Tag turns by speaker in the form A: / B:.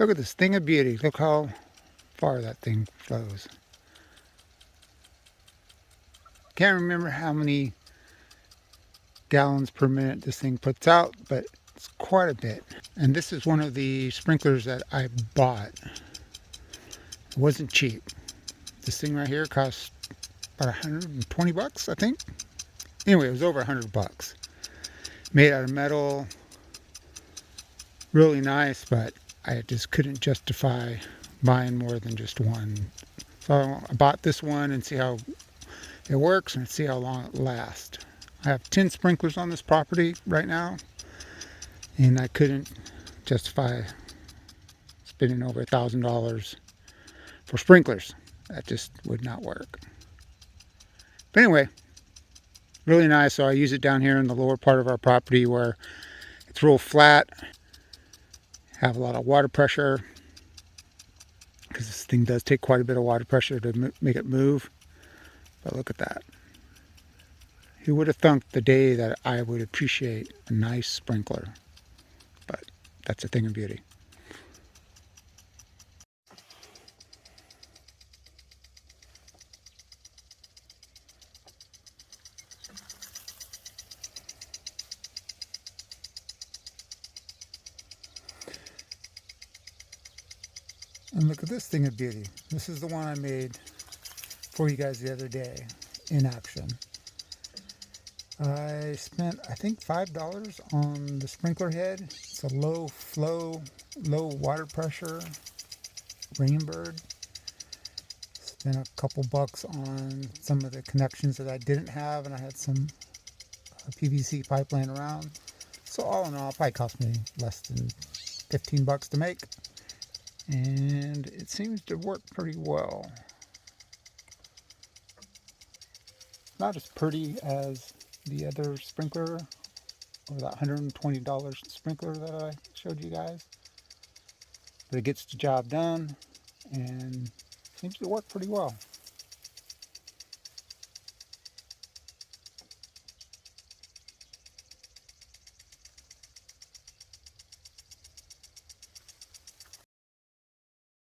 A: Look at this thing of beauty. Look how far that thing flows. Can't remember how many gallons per minute this thing puts out, but it's quite a bit. And this is one of the sprinklers that I bought. It wasn't cheap. This thing right here cost about 120 bucks, I think. Anyway, it was over 100 bucks. Made out of metal. Really nice, but I just couldn't justify buying more than just one. So I bought this one and see how it works and see how long it lasts. I have 10 sprinklers on this property right now, and I couldn't justify spending over $1,000 for sprinklers. That just would not work. But anyway, really nice. So I use it down here in the lower part of our property where it's real flat, have a lot of water pressure, because this thing does take quite a bit of water pressure to make it move. But look at that. Who would have thunk the day that I would appreciate a nice sprinkler? But that's a thing of beauty. And look at this thing of beauty. This is the one I made for you guys the other day in action. I spent, I think, $5 on the sprinkler head. It's a low flow, low water pressure Rainbird. Spent a couple bucks on some of the connections that I didn't have, and I had some PVC pipe laying around. So all in all, it probably cost me less than 15 bucks to make. And it seems to work pretty well. Not as pretty as the other sprinkler, or that $120 sprinkler that I showed you guys, but it gets the job done and seems to work pretty well.